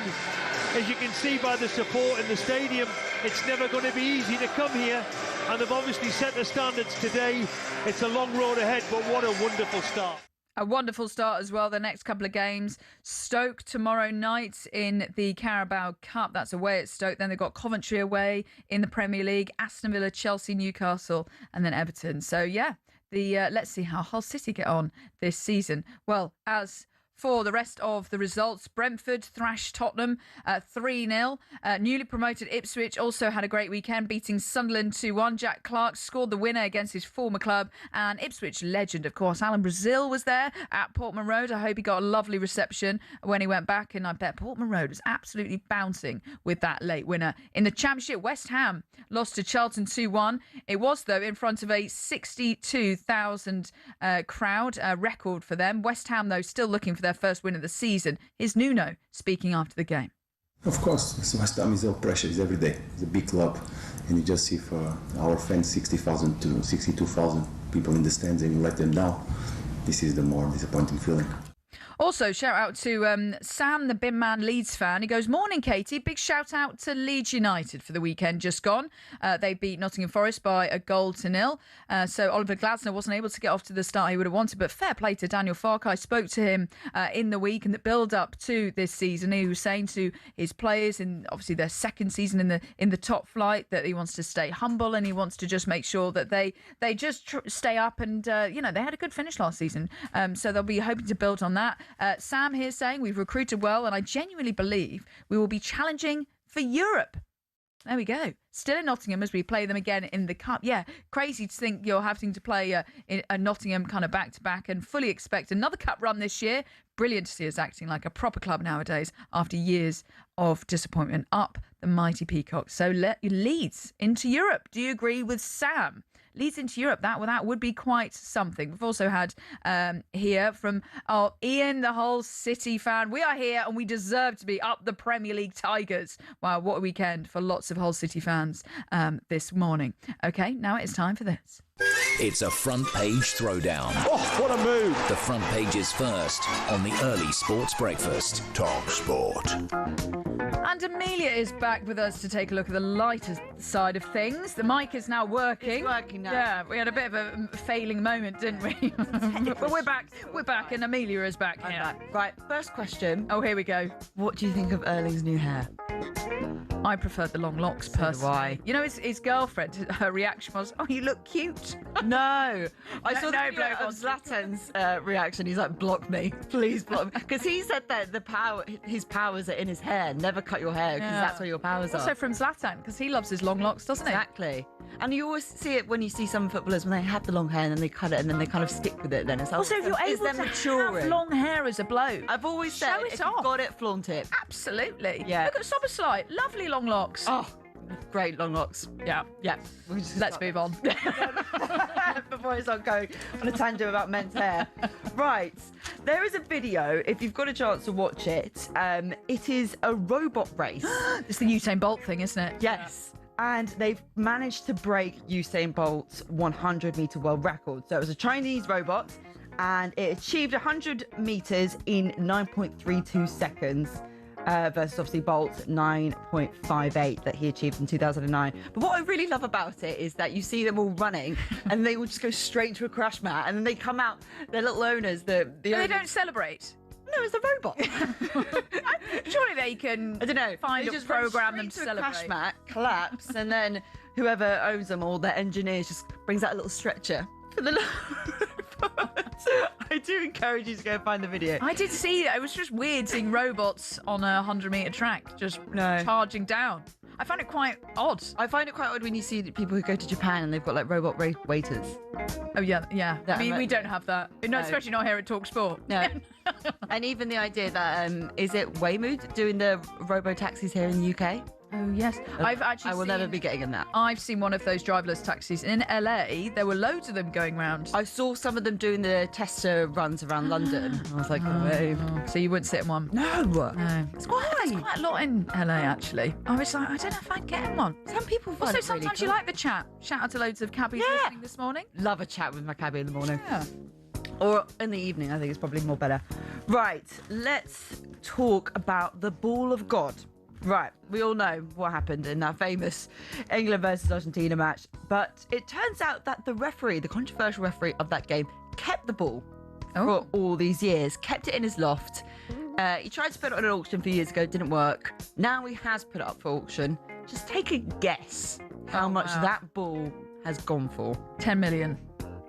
As you can see by the support in the stadium, it's never going to be easy to come here, and they've obviously set the standards today. It's a long road ahead, but what a wonderful start. A wonderful start as well. The next couple of games, Stoke tomorrow night in the Carabao Cup. That's away at Stoke. Then they've got Coventry away in the Premier League, Aston Villa, Chelsea, Newcastle, and then Everton. So yeah, let's see how Hull City get on this season. Well, as for the rest of the results, Brentford thrashed Tottenham 3-0. Newly promoted Ipswich also had a great weekend, beating Sunderland 2-1. Jack Clark scored the winner against his former club. And Ipswich legend, of course, Alan Brazil was there at Portman Road. I hope he got a lovely reception when he went back. And I bet Portman Road was absolutely bouncing with that late winner. In the Championship, West Ham lost to Charlton 2-1. It was, though, in front of a 62,000 crowd, record for them. West Ham, though, still looking for their first win of the season. Here's Nuno speaking after the game. Of course, West Ham is all pressure, it's every day. It's a big club, and you just see for our fans 60,000 to 62,000 people in the stands, and you let them down. This is the more disappointing feeling. Also, shout out to Sam, the bin man Leeds fan. He goes, morning, Katie. Big shout out to Leeds United for the weekend just gone. They beat Nottingham Forest by 1-0. So Oliver Glasner wasn't able to get off to the start he would have wanted, but fair play to Daniel Farke. I spoke to him in the week and the build-up to this season. He was saying to his players, in obviously their second season in the top flight, that he wants to stay humble and he wants to just make sure that they just stay up. And, they had a good finish last season. So they'll be hoping to build on that. Sam here saying we've recruited well, and I genuinely believe we will be challenging for Europe. There we go. Still in Nottingham as we play them again in the Cup. Yeah, crazy to think you're having to play a Nottingham kind of back-to-back, and fully expect another Cup run this year. Brilliant to see us acting like a proper club nowadays after years of disappointment. Up the mighty Peacocks. So Leeds into Europe. Do you agree with Sam? leads into Europe. That would be quite something. We've also had here from Ian, the Hull City fan. We are here and we deserve to be up the Premier League Tigers. Wow, what a weekend for lots of Hull City fans this morning. Okay, now it's time for this. It's a front page throwdown. Oh, what a move. The front page is first on the early sports breakfast. Talk Sport. And Amelia is back with us to take a look at the lighter side of things. The mic is now working. It's working now. Yeah, we had a bit of a failing moment, didn't we? But we're back. We're back, and Amelia is back here. Back. Right, first question. Oh, here we go. What do you think of Erling's new hair? I prefer the long locks, personally. Why? You know, his girlfriend, her reaction was, "Oh, you look cute." No. I saw No the video bloke of Zlatan's reaction. He's like, block me. Please block me. Because he said that his powers are in his hair. Never cut your hair because that's where your powers are. Also from Zlatan, because he loves his long locks, doesn't he? Exactly. And you always see it when you see some footballers when they have the long hair and then they cut it and then they kind of stick with it. Then it's like, also, if you're able to have long hair as a bloke, I've always said, if you've got it, flaunt it. Absolutely. Yeah. Look at Soberslide. Lovely long locks. Oh, great long locks. Yeah. Let's move on. Before I start going on a tangent about men's hair. Right. There is a video, if you've got a chance to watch it, it is a robot race. It's the Usain Bolt thing, isn't it? Yes. And they've managed to break Usain Bolt's 100-meter world record. So it was a Chinese robot, and it achieved 100 meters in 9.32 seconds. Versus obviously Bolt's 9.58 that he achieved in 2009. But what I really love about it is that you see them all running and they will just go straight into a crash mat and then they come out, their little owners, They don't celebrate. No, it's a robot. Surely they can, I don't know, find they a just program run them to straight into a celebrate. crash mat, collapse, and then whoever owns them all, their engineers, just brings out a little stretcher for the I do encourage you to go find the video. I did see that. It was just weird seeing robots on a 100-meter track just charging down. I found it quite odd. I find it quite odd when you see people who go to Japan and they've got like robot waiters. Oh, yeah. I mean, we don't have that. No, especially not here at talkSPORT. No. And even the idea that, is it Waymo doing the robo-taxis here in the UK? Oh, yes. I will never be getting in that. I've seen one of those driverless taxis. In LA, there were loads of them going round. I saw some of them doing the tester runs around London. I was like, so you wouldn't sit in one? No. There's quite a lot in LA, actually. I was like, I don't know if I'd get in one. Some people find also, it really sometimes cool. you like the chat. Shout out to loads of cabbies listening this morning. Love a chat with my cabbie in the morning. Yeah. Or in the evening, I think it's probably more better. Right, let's talk about the Ball of God. Right, we all know what happened in that famous England versus Argentina match, but it turns out that the controversial referee of that game, kept the ball for all these years, kept it in his loft. He tried to put it on an auction a few years ago, didn't work. Now he has put it up for auction. Just take a guess how much that ball has gone for. 10 million.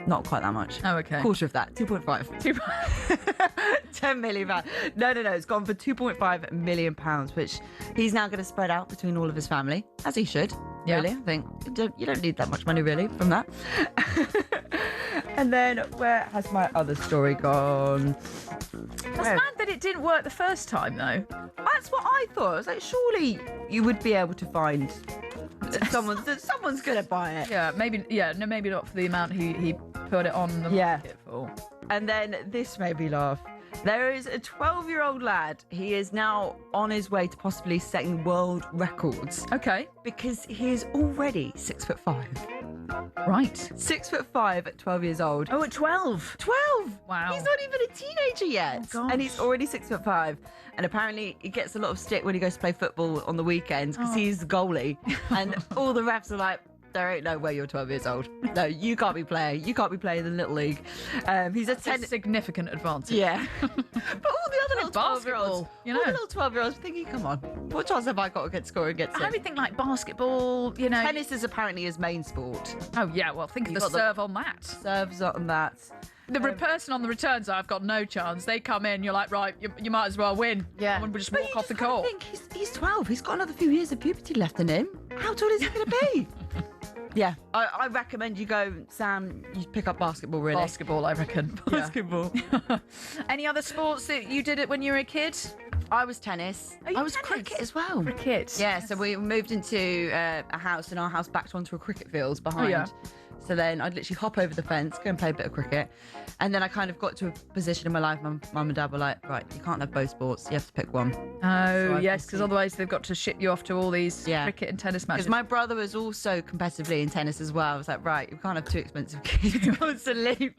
Not quite that much. Oh, okay. Quarter of that. 2.5. 10 million pounds. No. It's gone for 2.5 million pounds, which he's now going to spread out between all of his family, as he should. Yeah. Really, I think you don't need that much money really from that. And then where has my other story gone? That's mad that it didn't work the first time, though. That's what I thought. I was like, surely you would be able to find someone's going to buy it. Yeah, maybe. Yeah, no, maybe not for the amount he put it on the market for. And then this made me laugh. There is a 12-year-old lad. He is now on his way to possibly setting world records. Okay. Because he is already 6'5". Right. 6'5" at 12 years old. Oh, at 12? 12! Wow. He's not even a teenager yet. Oh, and he's already 6'5". And apparently he gets a lot of stick when he goes to play football on the weekends because he's the goalie. And all the refs are like, there ain't no way you're 12 years old. No, you can't be playing. You can't be playing in the Little League. He's a significant advantage. Yeah. But all the other little 12-year-olds, you know. all the little 12-year-olds thinking, come on, what chance have I got against scoring against him? Everything like basketball, you know. Tennis is apparently his main sport. Oh, yeah, well, think of the serve on that. Serves on that. The person on the returns, I've got no chance. They come in, you're like, right, you might as well win. Yeah. And we'll just walk off the court. I think he's 12. He's got another few years of puberty left in him. How tall is he going to be? Yeah, I recommend you go, Sam, you pick up basketball, really. Basketball, I reckon. Basketball. Any other sports that you did it when you were a kid? I was tennis. I was cricket as well. Cricket? Yeah, so we moved into a house, and our house backed onto a cricket field behind. So then I'd literally hop over the fence, go and play a bit of cricket. And then I kind of got to a position in my life, mum and dad were like, right, you can't have both sports, you have to pick one. Oh, yes, because otherwise they've got to ship you off to all these cricket and tennis matches. Because my brother was also competitively in tennis as well. I was like, right, you can't have two expensive kids constantly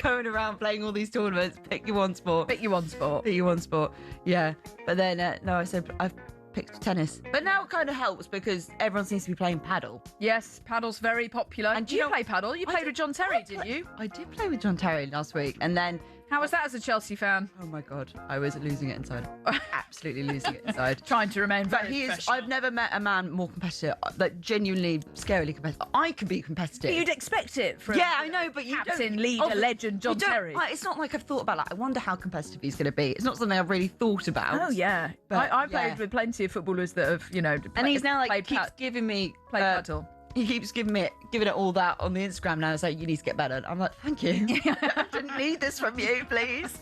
going around playing all these tournaments. Pick your one sport. Pick your one sport. Pick your one sport. Yeah. But then, no, I said, I've picked tennis. But now it kind of helps because everyone seems to be playing paddle. Yes, paddle's very popular. And you play paddle? You played with John Terry, didn't you? I did play with John Terry last week. And then... How was that as a Chelsea fan? Oh my God, I was losing it inside. Absolutely losing it inside. Trying to remain very professional. I've never met a man more competitive, like genuinely, scarily competitive. I could be competitive. But you'd expect it from I know, but you captain, don't. leader, legend, John Terry. It's not like I've thought about, I wonder how competitive he's going to be. It's not something I've really thought about. Oh, yeah. But, I played with plenty of footballers that have, and he's now keeps giving me... paddle. He keeps giving it all that on the Instagram now. It's like, you need to get better. And I'm like, thank you. I didn't need this from you, please.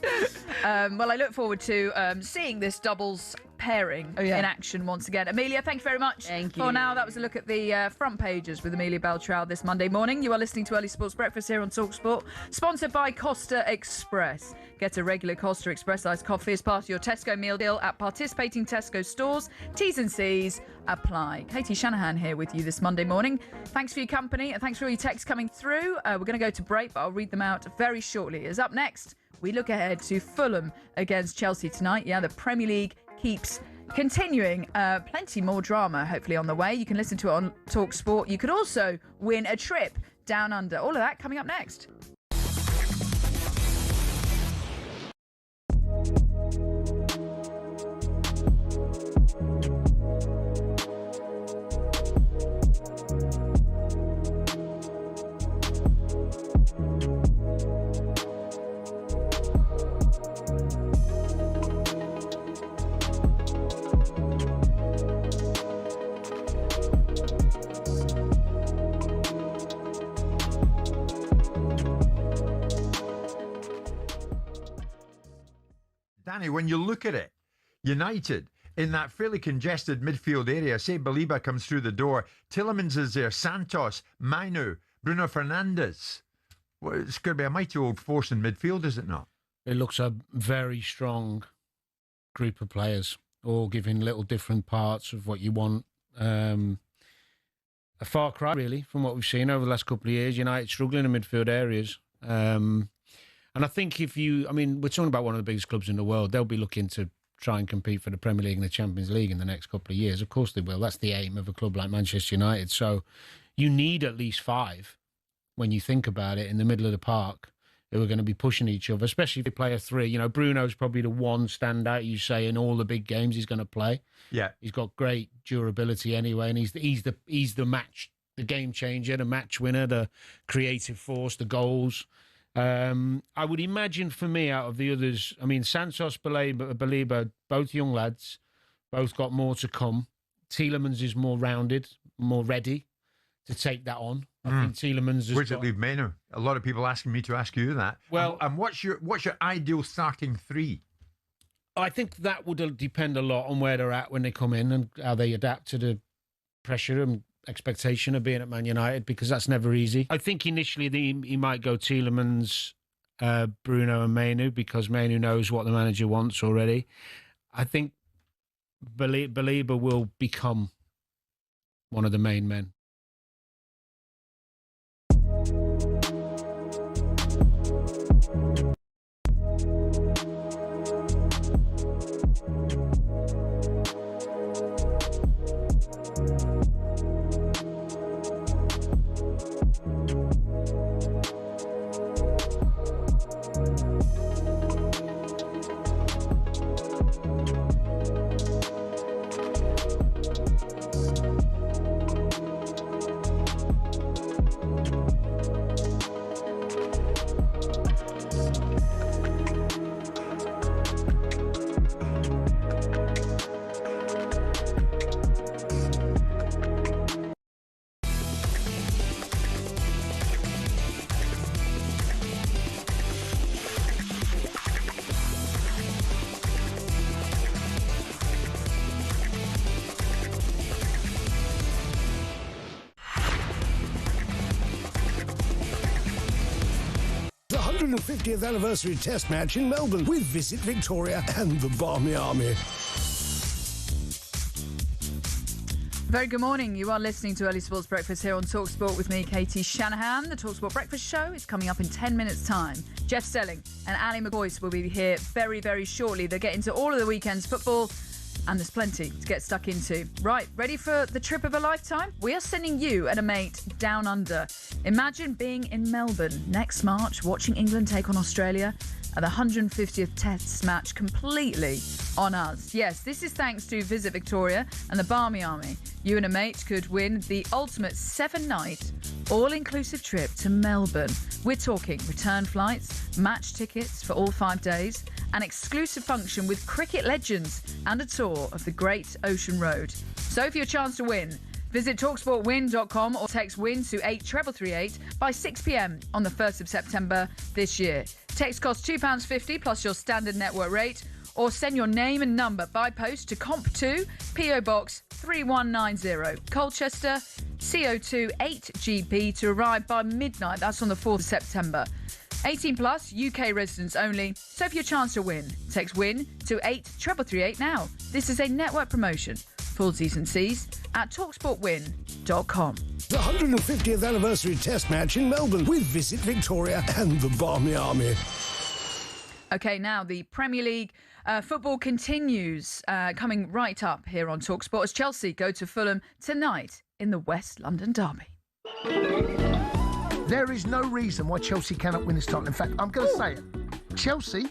Well, I look forward to seeing this doubles pairing in action once again. Amelia, thank you very much. Thank you. For now, that was a look at the front pages with Amelia Beltrao this Monday morning. You are listening to Early Sports Breakfast here on talkSPORT, sponsored by Costa Express. Get a regular Costa Express iced coffee as part of your Tesco meal deal at participating Tesco stores. T's and C's apply. Katie Shanahan here with you this Monday morning. Thanks for your company and thanks for all your texts coming through. We're going to go to break, but I'll read them out very shortly. As up next, we look ahead to Fulham against Chelsea tonight. Yeah, the Premier League keeps continuing. Plenty more drama, hopefully, on the way. You can listen to it on talkSPORT. You could also win a trip down under. All of that coming up next. Danny, when you look at it, United in that fairly congested midfield area, say Baliba comes through the door, Tielemans is there, Santos, Mainu, Bruno Fernandes. Well, it's going to be a mighty old force in midfield, is it not? It looks a very strong group of players, all giving little different parts of what you want. A far cry, really, from what we've seen over the last couple of years. United struggling in midfield areas. And I think we're talking about one of the biggest clubs in the world. They'll be looking to try and compete for the Premier League and the Champions League in the next couple of years. Of course they will. That's the aim of a club like Manchester United. So you need at least 5, when you think about it, in the middle of the park, who are going to be pushing each other, especially if they play a 3. Bruno's probably the one standout, you say, in all the big games he's going to play. Yeah. He's got great durability anyway, and he's the match, the game changer, the match winner, the creative force, the goals. I would imagine for me, out of the others, Santos, Baliba, both young lads, both got more to come. Tielemans is more rounded, more ready to take that on. I think Tielemans has Where's it leave Mainu? A lot of people asking me to ask you that. Well, and what's your ideal starting 3? I think that would depend a lot on where they're at when they come in and how they adapt to the pressure and expectation of being at Man United, because that's never easy. I think initially he might go Tielemans, Bruno and Mainu, because Mainu knows what the manager wants already. I think Baliba will become one of the main men. 150th anniversary test match in Melbourne with Visit Victoria and the Barmy Army. Very good morning. You are listening to Early Sports Breakfast here on talkSPORT with me, Katie Shanahan. The talkSPORT Breakfast Show is coming up in 10 minutes' time. Jeff Stelling and Ali McCoy will be here very, very shortly. They'll get into all of the weekend's football, and there's plenty to get stuck into. Right, ready for the trip of a lifetime? We are sending you and a mate down under. Imagine being in Melbourne next March, watching England take on Australia at the 150th Test match completely on us. Yes, this is thanks to Visit Victoria and the Barmy Army. You and a mate could win the ultimate 7-night, all-inclusive trip to Melbourne. We're talking return flights, match tickets for all 5 days, an exclusive function with cricket legends, and a tour of the Great Ocean Road. So for your chance to win, visit talksportwin.com or text WIN to 83338 by 6 p.m. on the 1st of September this year. Text costs £2.50 plus your standard network rate, or send your name and number by post to Comp2, PO Box 3190, Colchester, CO2 8GB to arrive by midnight. That's on the 4th of September. 18 plus, UK residents only. So for your chance to win, text WIN to 83338 now. This is a network promotion. Full T's and C's at talksportwin.com. The 150th anniversary test match in Melbourne with Visit Victoria and the Barmy Army. OK, now the Premier League football continues, coming right up here on talkSPORT as Chelsea go to Fulham tonight in the West London derby. There is no reason why Chelsea cannot win this title. In fact, I'm going to say it. Chelsea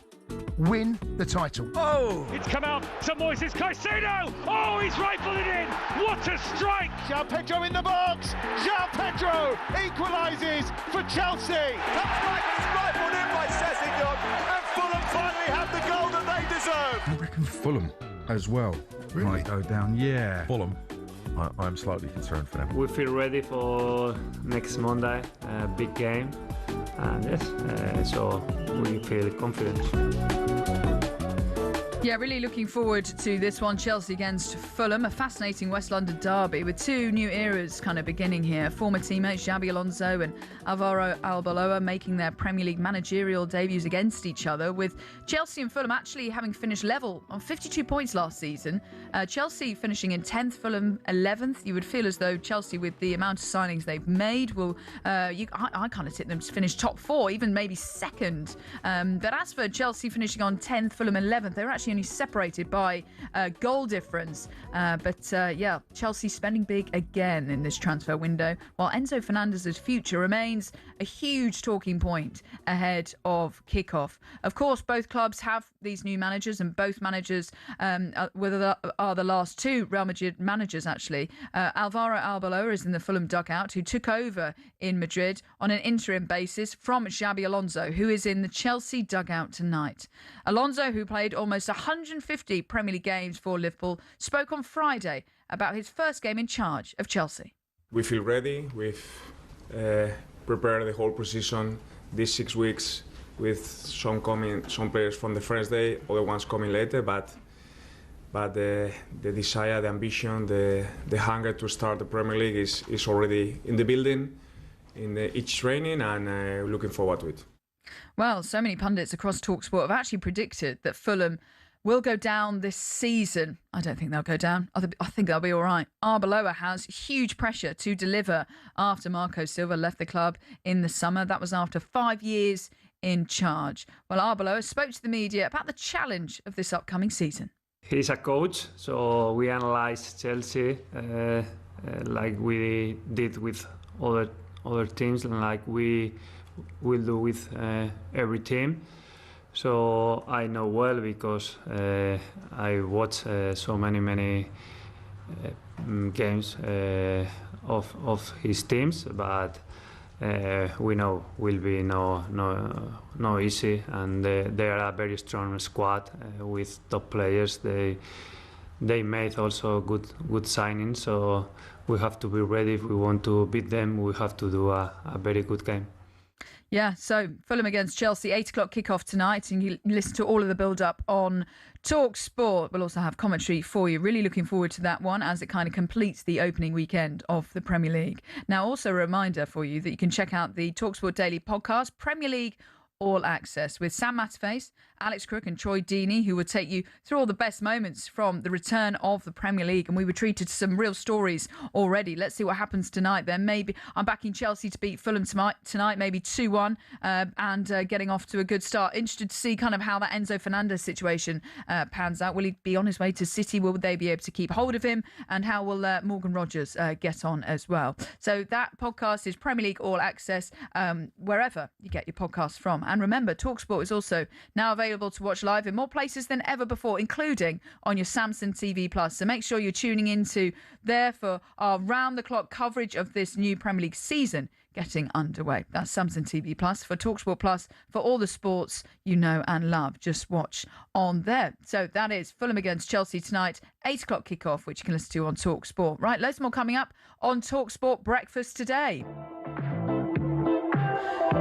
win the title. Oh! It's come out to Moises Caicedo! Oh, he's rifled it in! What a strike! João Pedro in the box! João Pedro equalises for Chelsea! That strike is rifled in by Caicedo, and Fulham finally have the goal that they deserve! I reckon Fulham as well might go down. Yeah. Fulham. I'm slightly concerned for them. We feel ready for next Monday, big game, and yes, so we feel confident. Yeah, really looking forward to this one. Chelsea against Fulham, a fascinating West London derby with two new eras kind of beginning here. Former teammates Xabi Alonso and Alvaro Arbeloa making their Premier League managerial debuts against each other, with Chelsea and Fulham actually having finished level on 52 points last season. Chelsea finishing in 10th, Fulham 11th. You would feel as though Chelsea, with the amount of signings they've made, will I kind of tip them to finish top 4, even maybe second. But as for Chelsea finishing on 10th, Fulham 11th, they're actually only separated by goal difference. But Chelsea spending big again in this transfer window, while Enzo Fernandez's future remains a huge talking point ahead of kickoff. Of course, both clubs have these new managers, and both managers are the last two Real Madrid managers, actually. Alvaro Arbeloa is in the Fulham dugout, who took over in Madrid on an interim basis from Xabi Alonso, who is in the Chelsea dugout tonight. Alonso, who played almost 150 Premier League games for Liverpool, spoke on Friday about his first game in charge of Chelsea. We feel ready. We've prepared the whole position these 6 weeks, with some players from the first day, other ones coming later, but the desire, the ambition, the hunger to start the Premier League is already in the building, in each training, and looking forward to it. Well, so many pundits across talkSPORT have actually predicted that Fulham will go down this season. I don't think they'll go down. I think they'll be all right. Arbeloa has huge pressure to deliver after Marco Silva left the club in the summer. That was after 5 years in charge. Well, Arbeloa spoke to the media about the challenge of this upcoming season. He's a coach, so we analyze Chelsea like we did with other teams, and like we will do with every team. So I know well, because I watch so many games of his teams, but we know will be no easy, and they are a very strong squad with top players. They made also good signings, so we have to be ready. If we want to beat them, we have to do a very good game. Yeah, so Fulham against Chelsea, 8 o'clock kickoff tonight, and you listen to all of the build-up on talkSPORT. We'll also have commentary for you. Really looking forward to that one, as it kind of completes the opening weekend of the Premier League. Now, also a reminder for you that you can check out the talkSPORT Daily podcast, Premier League All Access with Sam Matterface, Alex Crook and Troy Deeney, who will take you through all the best moments from the return of the Premier League. And we were treated to some real stories already. Let's see what happens tonight then. Maybe I'm backing Chelsea to beat Fulham tonight, maybe 2-1, and getting off to a good start. Interested to see kind of how that Enzo Fernandez situation pans out. Will he be on his way to City? Will they be able to keep hold of him? And how will Morgan Rogers get on as well? So that podcast is Premier League All Access, wherever you get your podcasts from. And remember, talkSPORT is also now available to watch live in more places than ever before, including on your Samsung TV Plus. So make sure you're tuning into there for our round-the-clock coverage of this new Premier League season getting underway. That's Samsung TV Plus for talkSPORT Plus for all the sports you know and love. Just watch on there. So that is Fulham against Chelsea tonight, 8 o'clock kickoff, which you can listen to on talkSPORT. Right, loads more coming up on talkSPORT Breakfast today.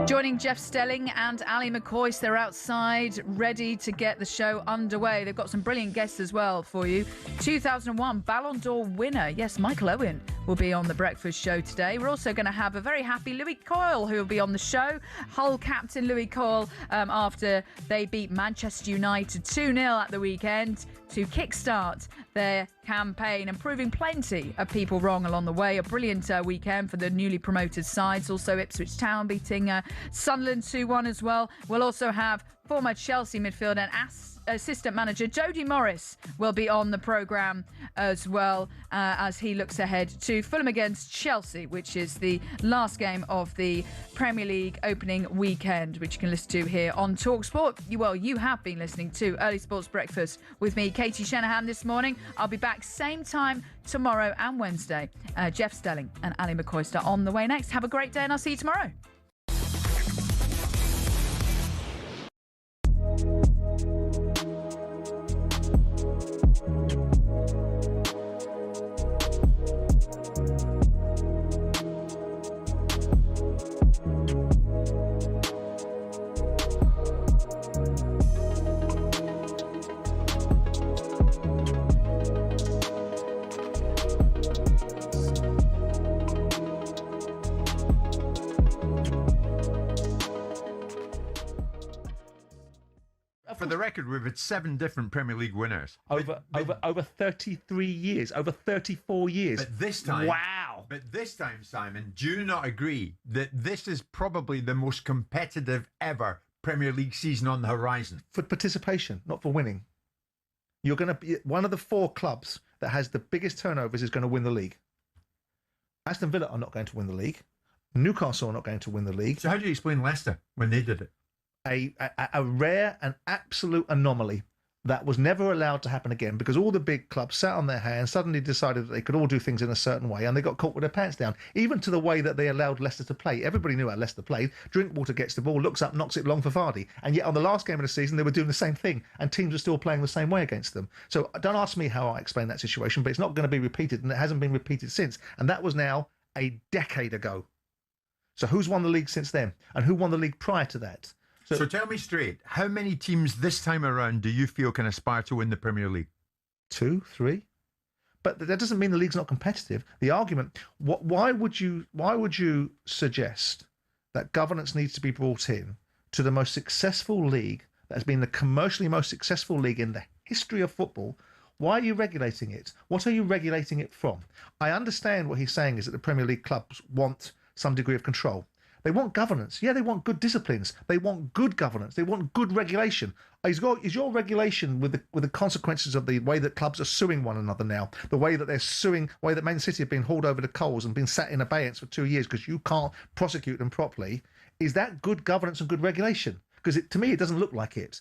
Joining Jeff Stelling and Ali McCoist, they're outside ready to get the show underway. They've got some brilliant guests as well for you. 2001 Ballon d'Or winner, yes, Michael Owen, will be on the breakfast show today. We're also going to have a very happy Louis Coyle who will be on the show. Hull captain Louis Coyle, after they beat Manchester United 2-0 at the weekend to kickstart their campaign and proving plenty of people wrong along the way. A brilliant weekend for the newly promoted sides. Also Ipswich Town beating Sunderland 2-1 as well. We'll also have former Chelsea midfielder and assistant manager Jody Morris will be on the programme as well, as he looks ahead to Fulham against Chelsea, which is the last game of the Premier League opening weekend, which you can listen to here on talkSPORT. You have been listening to Early Sports Breakfast with me, Katie Shanahan, this morning. I'll be back same time tomorrow and Wednesday. Jeff Stelling and Ali McCoist are on the way next. Have a great day and I'll see you tomorrow. For the record, we've had 7 different Premier League winners. Over 33 years, over 34 years. But this time... Wow. But this time, Simon, do you not agree that this is probably the most competitive ever Premier League season on the horizon? For participation, not for winning. You're going to be... One of the 4 clubs that has the biggest turnovers is going to win the league. Aston Villa are not going to win the league. Newcastle are not going to win the league. So how do you explain Leicester when they did it? A rare and absolute anomaly that was never allowed to happen again, because all the big clubs sat on their hands, suddenly decided that they could all do things in a certain way, and they got caught with their pants down. Even to the way that they allowed Leicester to play. Everybody knew how Leicester played. Drinkwater gets the ball, looks up, knocks it long for Vardy. And yet on the last game of the season, they were doing the same thing, and teams were still playing the same way against them. So don't ask me how I explain that situation, but it's not going to be repeated, and it hasn't been repeated since. And that was now a decade ago. So who's won the league since then? And who won the league prior to that? So tell me straight, how many teams this time around do you feel can aspire to win the Premier League? 2, 3? But that doesn't mean the league's not competitive. The argument, why would you suggest that governance needs to be brought in to the most successful league that has been the commercially most successful league in the history of football? Why are you regulating it? What are you regulating it from? I understand what he's saying is that the Premier League clubs want some degree of control. They want governance. Yeah, they want good disciplines. They want good governance. They want good regulation. Is your regulation with the consequences of the way that clubs are suing one another now, the way that they're suing, the way that Man City have been hauled over the coals and been sat in abeyance for 2 years because you can't prosecute them properly, is that good governance and good regulation? Because to me, it doesn't look like it.